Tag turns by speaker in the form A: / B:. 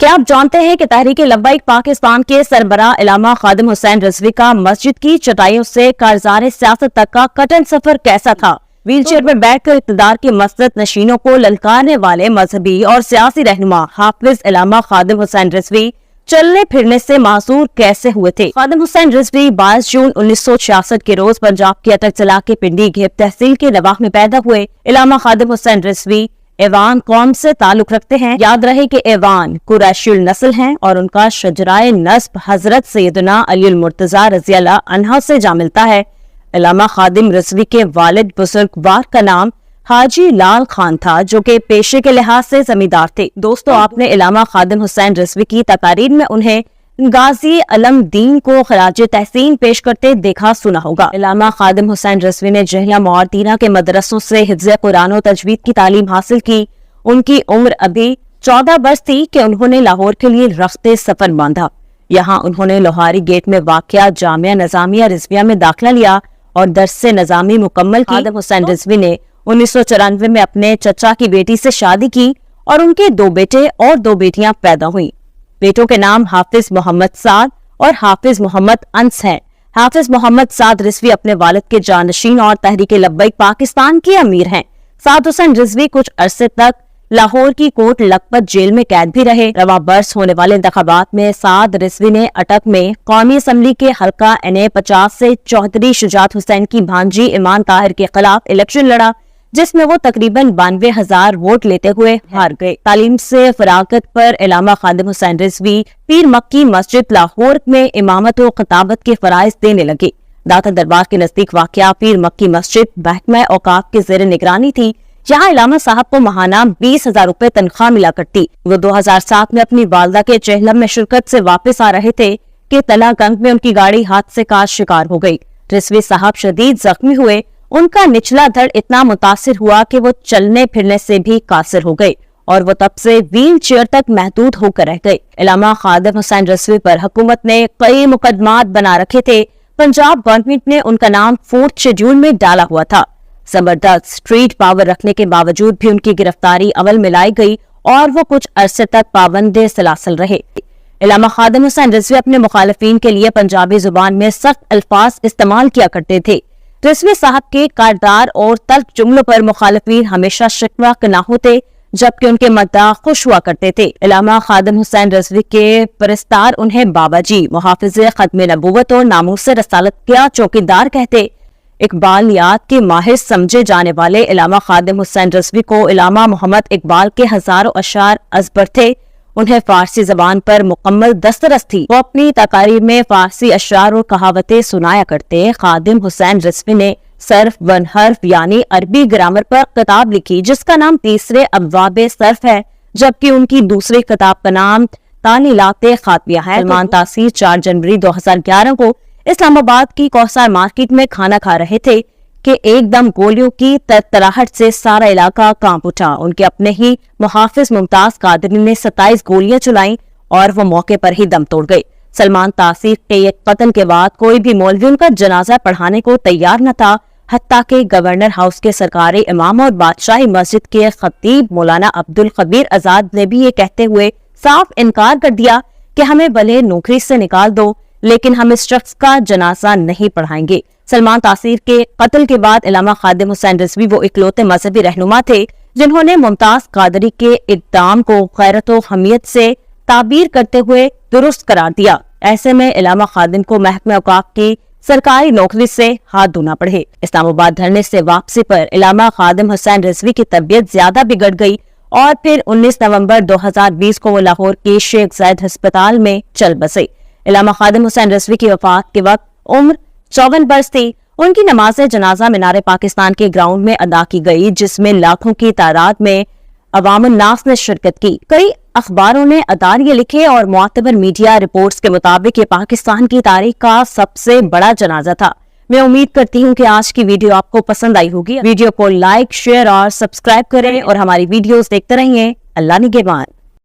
A: क्या आप जानते हैं कि तहरीक लब्बैक पाकिस्तान के सरबराह इलामा खादिम हुसैन रिजवी का मस्जिद की चटाइयों से कारज़ार सियासत तक का कठिन सफर कैसा था? व्हील चेयर पर बैठकर इक़्तिदार के मसनद नशीनों को ललकारने वाले मजहबी और सियासी रहनुमा हाफिज इलामा खादिम हुसैन रिजवी चलने फिरने से मासूर कैसे हुए थे? खादिम हुसैन रिजवी 22 जून 1966 के रोज पंजाब के अटक चला के पिंडी घेब तहसील के नवाह में पैदा हुए। इलामा खादिम हुसैन रिजवी एवान कौम से ताल्लुक रखते हैं। याद रहे कि एवान कुरैशियुल नस्ल हैं और उनका शजराए नस्ब हजरत सैयदना अली मुर्तजा रज़ी अल्लाह अन्हा से जा मिलता है। इलामा खादिम रिजवी के वालिद बुजुर्गवार का नाम हाजी लाल खान था, जो कि पेशे के लिहाज से जमींदार थे। दोस्तों, आपने इलामा खादिम हुसैन रिजवी की तकारीर में उन्हें गाजी अलमदीन को खराज तहसीन पेश करते देखा सुना होगा। इलामा खादिम हुसैन रिजवी ने जहलम और दीना के मदरसों से हिफ्ज़ कुरान और तजवीद की तालीम हासिल की। उनकी उम्र अभी 14 वर्ष थी कि उन्होंने लाहौर के लिए रख्ते सफर बांधा। यहाँ उन्होंने लोहारी गेट में वाक़िया जामिया निज़ामिया रिजविया में दाखिला लिया और दर्स से निज़ामी मुकम्मल की। खादिम हुसैन रिजवी ने 1994 में अपने चचा की बेटी से शादी की और उनके 2 बेटे और 2 बेटियां पैदा हुई। बेटों के नाम हाफिज मोहम्मद साद और हाफिज मोहम्मद अंस हैं। हाफिज मोहम्मद साद रिजवी अपने वालिद के जानशीन और तहरीक लब्बैक पाकिस्तान के अमीर हैं। साद हुसैन रिजवी कुछ अरसे तक लाहौर की कोट लखपत जेल में कैद भी रहे। रवा बरस होने वाले इंतखाबात में साद रिजवी ने अटक में कौमी असम्बली के हल्का NA 50 से चौधरी शुजात हुसैन की भांजी ईमान ताहिर के खिलाफ इलेक्शन लड़ा, जिसमें वो तकरीबन 92,000 वोट लेते हुए हार गए। तालीम से फरागत पर इलामा खादिम हुसैन रिजवी पीर मक्की मस्जिद लाहौर में इमामत और खिताबत के फराइज देने लगे। दाता दरबार के नजदीक वाक़या पीर मक्की मस्जिद महकमा औकाफ के ज़ेर निगरानी थी। यहाँ इलामा साहब को माहाना 20,000 रुपए तनख्वाह मिला करती। वो 2007 में अपनी वालदा के चहलम में शिरकत से वापस आ रहे थे कि तलागंग में उनकी गाड़ी हादसे का शिकार हो गई। रिजवी साहब शदीद जख्मी हुए। उनका निचला धड़ इतना मुतासिर हुआ कि वो चलने फिरने से भी कासिर हो गए और वो तब से व्हील चेयर तक महदूद होकर रह गए। इलामा खादिम हुसैन रिजवी पर हुकूमत ने कई मुकदमात बना रखे थे। पंजाब गवर्नमेंट ने उनका नाम 4th शेड्यूल में डाला हुआ था। जबरदस्त स्ट्रीट पावर रखने के बावजूद भी उनकी गिरफ्तारी अमल में लाई गई और वो कुछ अरसे तक पाबंदे सलासल रहे। इलामा खादिम हुसैन रिजवी अपने मुखालिफिन के लिए पंजाबी जुबान में सख्त अल्फाज इस्तेमाल किया करते थे। रिजवी साहब के कारदार और तल्ख जुमलों पर मुखालिफिन हमेशा शिकवा ना होते, जबकि उनके मद्दाह खुश हुआ करते थे। इलामा खादिम हुसैन रिजवी के परस्तार उन्हें बाबा जी, मुहाफिज़े खत्म नबूवत और नामूस रसालत का चौकीदार कहते। इकबालियात के माहिर समझे जाने वाले इलामा खादिम हुसैन रिजवी को इलामा मोहम्मद इकबाल के हजारों अशार अजबर थे। उन्हें फारसी जबान पर मुकम्मल दस्तरस थी। वो अपनी तकारीर में फारसी अशआर और कहावतें सुनाया करते। खादिम हुसैन रिजवी ने सर्फ वन हर्फ यानी अरबी ग्रामर पर किताब लिखी, जिसका नाम तीसरे अब्वाब सर्फ है, जबकि उनकी दूसरी किताब का नाम तालीलाते खातिया है। सलमान तासीर 4 जनवरी 2011 को इस्लामाबाद की कौसार मार्केट में खाना खा रहे थे कि एकदम गोलियों की तरतराहट से सारा इलाका कांप उठा। उनके अपने ही मुहाफिज मुमताज कादरी ने 27 गोलियां चलाई और वो मौके पर ही दम तोड़ गए। सलमान तासीर के एक कत्ल के बाद कोई भी मौलवी उनका जनाजा पढ़ाने को तैयार न था। हत्ता के गवर्नर हाउस के सरकारी इमाम और बादशाही मस्जिद के खतीब मौलाना अब्दुल खबीर आजाद ने भी ये कहते हुए साफ इनकार कर दिया कि हमें भले नौकरी से निकाल दो, लेकिन हम इस शख्स का जनाजा नहीं पढ़ाएंगे। सलमान तासीर के कत्ल के बाद इलामा खादिम हुसैन रिजवी वो इकलौते मजहबी रहनुमा थे जिन्होंने मुमताज कादरी के इक़दाम को गैरत व हमियत से ताबीर करते हुए दुरुस्त करार दिया। ऐसे में इलामा खादिम को महकमा औकाफ की सरकारी नौकरी से हाथ धोना पड़े। इस्लामाबाद धरने से वापसी पर इलामा खादिम हुसैन रिजवी की तबीयत ज्यादा बिगड़ गई और फिर 19 नवंबर 2020 को वो लाहौर के शेख जायद अस्पताल में चल बसे। इलामा खादिम हुसैन रिजवी की वफात के वक्त उम्र 54 वर्ष थी। उनकी नमाज जनाजा मीनार पाकिस्तान के ग्राउंड में अदा की गई, जिसमें लाखों की तादाद में अवामुन नास ने शिरकत की। कई अखबारों ने अदारिये लिखे और मुअतबर मीडिया रिपोर्ट्स के मुताबिक ये पाकिस्तान की तारीख का सबसे बड़ा जनाजा था। मैं उम्मीद करती हूँ कि आज की वीडियो आपको पसंद आई होगी। वीडियो को लाइक, शेयर और सब्सक्राइब करें और हमारी वीडियोस देखते रहिए। अल्लाह निगहबान।